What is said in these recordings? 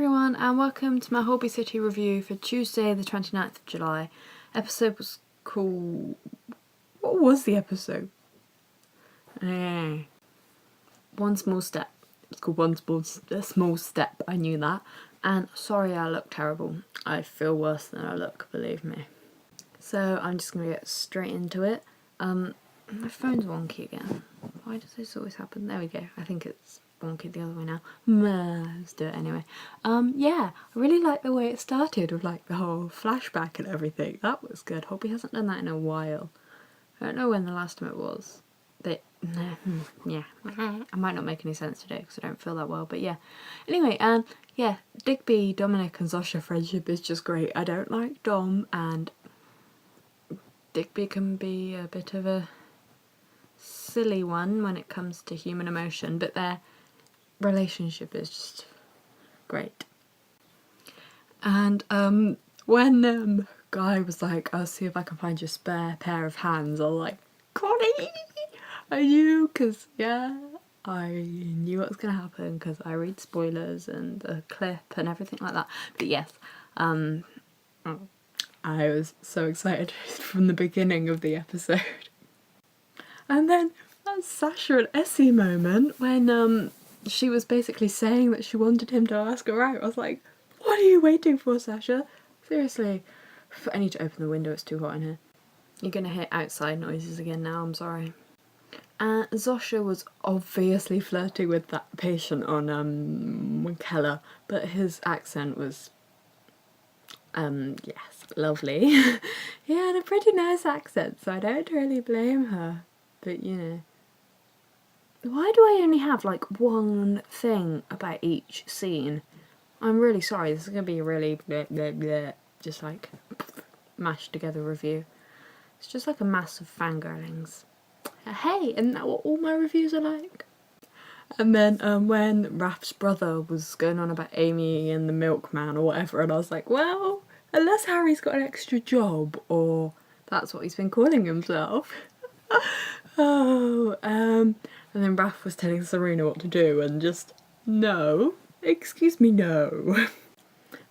everyone and welcome to my Holby City review for Tuesday the 29th of July. Episode was called... what was the episode? One Small Step. It's called Small Step, I knew that. And sorry I look terrible. I feel worse than I look, believe me. So I'm just going to get straight into it. My phone's wonky again. Why does this always happen? There we go. I think it's wonky the other way now. Let's do it anyway. Yeah, I really like the way it started with like the whole flashback and everything. That was good. Holby hasn't done that in a while. I don't know when the last time it was. But yeah, I might not make any sense today because I don't feel that well. But yeah. Anyway, yeah, Digby, Dominic, and Zosha friendship is just great. I don't like Dom, and Digby can be a bit of a silly one when it comes to human emotion, but their relationship is just great. And when Guy was like, I'll see if I can find you a spare pair of hands, I was like, Connie, are you? Because yeah, I knew what was going to happen because I read spoilers and the clip and everything like that. But yes, I was so excited from the beginning of the episode. And then that Sasha and Essie moment when she was basically saying that she wanted him to ask her out. I was like, what are you waiting for, Sasha? Seriously. I need to open the window, it's too hot in here. You're gonna hear outside noises again now, I'm sorry. Zosha was obviously flirting with that patient on Keller, but his accent was yes, lovely. He had a pretty nice accent, so I don't really blame her. But you know, why do I only have like one thing about each scene? I'm really sorry, this is going to be a really bleh, bleh, bleh, just like mashed together review. It's just like a mass of fangirlings. Hey, isn't that what all my reviews are like? And then when Raph's brother was going on about Amy and the milkman or whatever, and I was like, well, unless Harry's got an extra job, or that's what he's been calling himself. Oh, and then Raph was telling Serena what to do, and just, no, excuse me, no.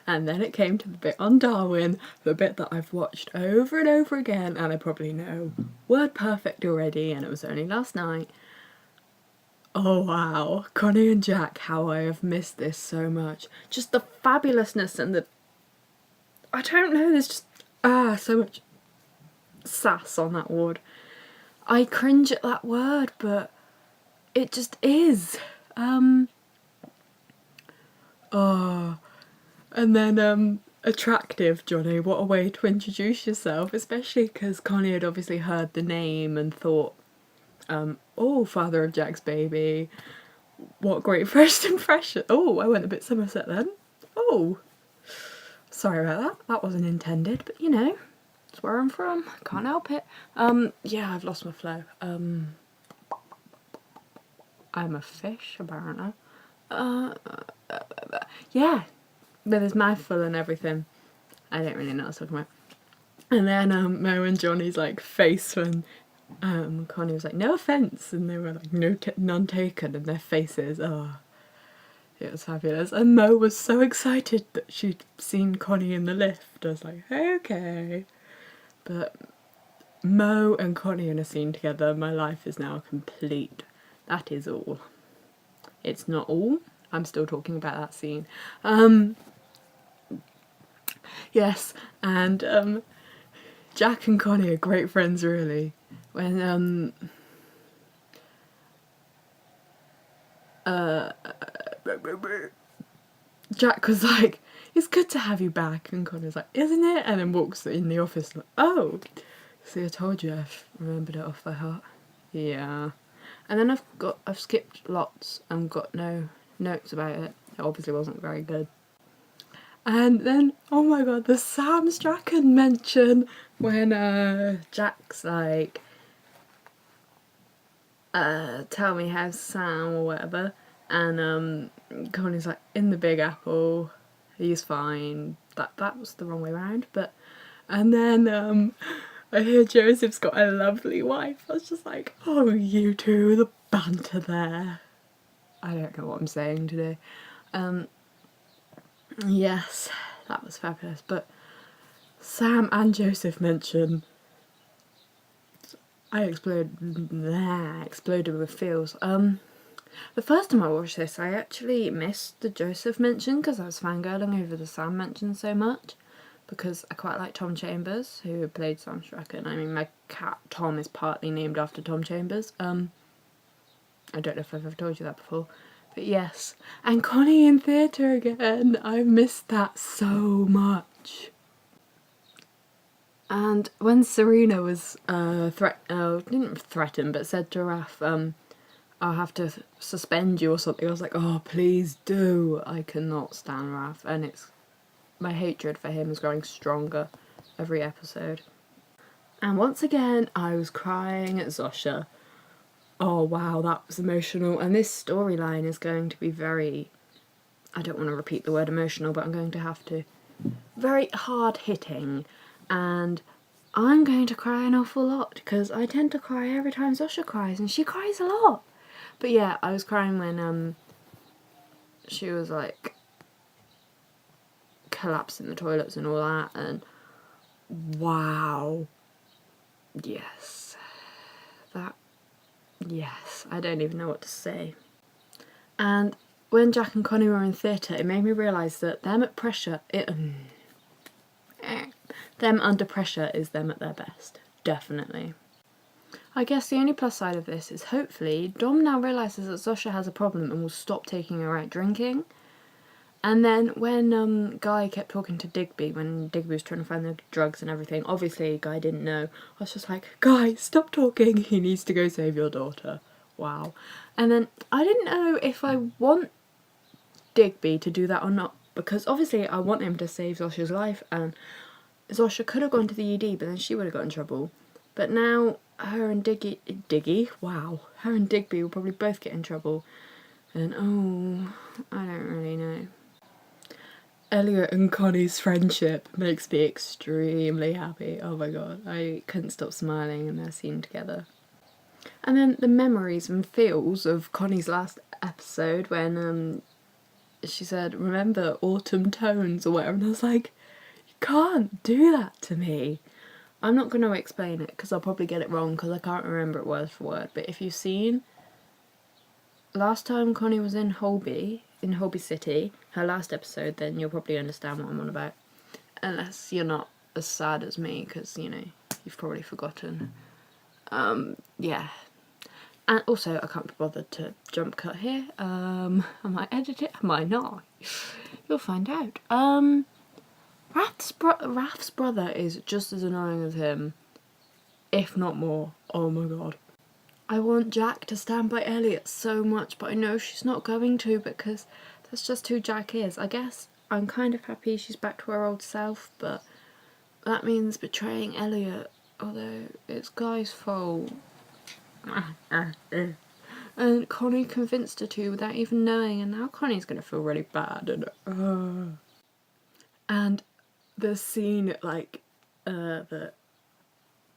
And then it came to the bit on Darwin, the bit that I've watched over and over again, and I probably know word perfect already, and it was only last night. Oh wow, Connie and Jack, how I have missed this so much. Just the fabulousness and the... I don't know, there's just, so much sass on that word. I cringe at that word, but it just is. And then attractive Johnny, what a way to introduce yourself, especially because Connie had obviously heard the name and thought, oh, father of Jack's baby, what great first impression. Oh, I went a bit Somerset then. Oh, sorry about that, that wasn't intended, but you know, that's where I'm from, can't help it. Yeah, I've lost my flow. I'm a fish, apparently. Yeah, with his mouth full and everything. I don't really know what I was talking about. And then Mo and Johnny's like face when Connie was like, no offence, and they were like, none taken, and their faces, oh, it was fabulous. And Mo was so excited that she'd seen Connie in the lift. I was like, okay. But Mo and Connie in a scene together, my life is now complete. That is all. It's not all. I'm still talking about that scene. Yes, and Jack and Connie are great friends, really. When Jack was like, it's good to have you back, and Connie was like, isn't it? And then walks in the office like, oh, see, I told you, I've remembered it off by heart. Yeah. And then I've skipped lots and got no notes about it. It obviously wasn't very good. And then, oh my god, the Sam Strachan mention when Jack's like, tell me how's Sam or whatever, and Connie's like, in the Big Apple, he's fine. That was the wrong way around, but, and then I hear Joseph's got a lovely wife. I was just like, oh, you two, the banter there. I don't know what I'm saying today. Yes, that was fabulous. But Sam and Joseph mention I exploded with feels. The first time I watched this, I actually missed the Joseph mention because I was fangirling over the Sam mention so much. Because I quite like Tom Chambers, who played Sam Strachan. I mean, my cat Tom is partly named after Tom Chambers. I don't know if I've ever told you that before, but yes. And Connie in theatre again. I missed that so much. And when Serena was didn't threaten, but said to Raph, I'll have to suspend you or something, I was like, oh, please do. I cannot stand Raph, and my hatred for him is growing stronger every episode. And once again, I was crying at Zosha. Oh wow, that was emotional. And this storyline is going to be very, I don't want to repeat the word emotional, but I'm going to have to, very hard hitting. And I'm going to cry an awful lot because I tend to cry every time Zosha cries, and she cries a lot. But yeah, I was crying when she was like collapsing the toilets and all that, and wow, yes, yes, I don't even know what to say. And when Jack and Connie were in theatre, it made me realise that them under pressure is them at their best, definitely. I guess the only plus side of this is hopefully Dom now realises that Zosha has a problem and will stop taking her out drinking. And then when Guy kept talking to Digby, when Digby was trying to find the drugs and everything, obviously Guy didn't know. I was just like, Guy, stop talking, he needs to go save your daughter. Wow. And then I didn't know if I want Digby to do that or not, because obviously I want him to save Zosha's life, and Zosha could have gone to the ED, but then she would have got in trouble. But now her and Diggy, wow, her and Digby will probably both get in trouble. And oh, I don't really know. Elliot and Connie's friendship makes me extremely happy. Oh my god, I couldn't stop smiling in their scene together. And then the memories and feels of Connie's last episode when she said, remember autumn tones or whatever, and I was like, you can't do that to me. I'm not going to explain it because I'll probably get it wrong because I can't remember it word for word, but if you've seen last time Connie was in Holby City, her last episode, then you'll probably understand what I'm on about. Unless you're not as sad as me, because, you know, you've probably forgotten. Yeah. And also, I can't be bothered to jump cut here. I might edit it, I might not. You'll find out. Raph's brother is just as annoying as him, if not more. Oh my god. I want Jack to stand by Elliot so much, but I know she's not going to because that's just who Jack is. I guess I'm kind of happy she's back to her old self, but that means betraying Elliot, although it's Guy's fault. And Connie convinced her to without even knowing, and now Connie's going to feel really bad. And the scene at the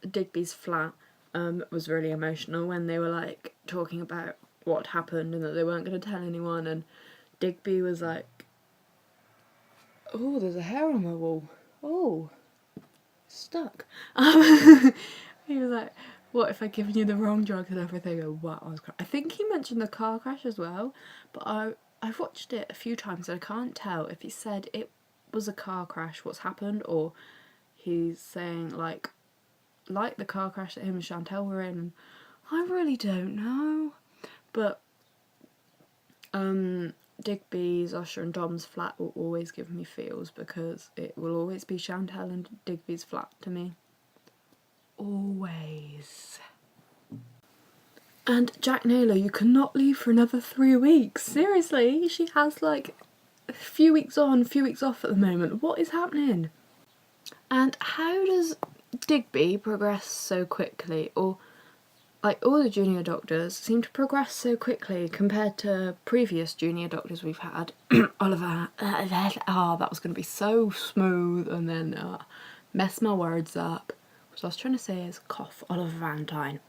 Digby's flat was really emotional when they were like talking about what happened and that they weren't going to tell anyone, and Digby was like, oh, there's a hair on my wall, oh, stuck. He was like, what if I'd given you the wrong drugs and everything? And wow, I think he mentioned the car crash as well, but I've watched it a few times and I can't tell if he said it was a car crash, what's happened, or he's saying like the car crash that him and Chantel were in. I really don't know. But Digby's, Usher and Dom's flat will always give me feels because it will always be Chantel and Digby's flat to me. Always. And Jack Naylor, you cannot leave for another 3 weeks. Seriously, she has like a few weeks on, a few weeks off at the moment. What is happening? And how does Digby progress so quickly? Or like all the junior doctors seem to progress so quickly compared to previous junior doctors we've had. Oliver, that was going to be so smooth and then mess my words up. What I was trying to say is cough, Oliver Valentine.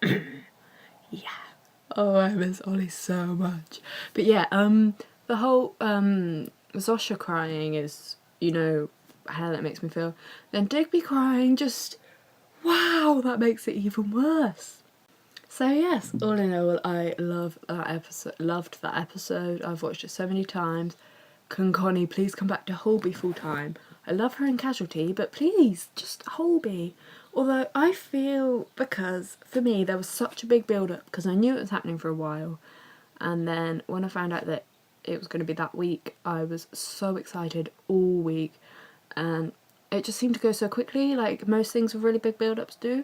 Yeah. Oh, I miss Ollie so much. But yeah, the whole Zosha crying is, you know, how that makes me feel. Then Digby crying, just, wow, that makes it even worse. So yes, all in all, I love that episode. Loved that episode. I've watched it so many times. Can Connie please come back to Holby full time? I love her in Casualty, but please, just Holby. Although I feel, because for me there was such a big build up, because I knew it was happening for a while, and then when I found out that it was going to be that week, I was so excited all week, and it just seemed to go so quickly, like most things with really big build ups do,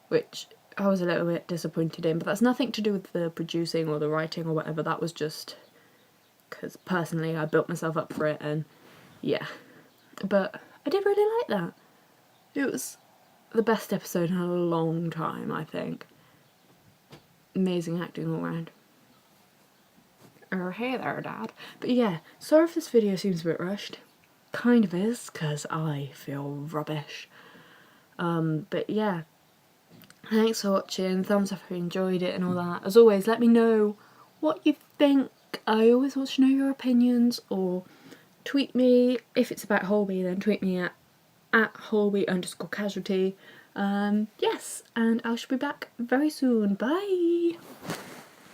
which I was a little bit disappointed in, but that's nothing to do with the producing or the writing or whatever. That was just because personally I built myself up for it, and yeah. But I did really like that. It was the best episode in a long time, I think. Amazing acting all round. Oh, hey there, Dad. But yeah, sorry if this video seems a bit rushed. Kind of is, because I feel rubbish. But yeah, thanks for watching. Thumbs up if you enjoyed it and all that. As always, let me know what you think. I always want to know your opinions, or tweet me. If it's about Holby, then tweet me at Holby_casualty. Yes, and I shall be back very soon. Bye!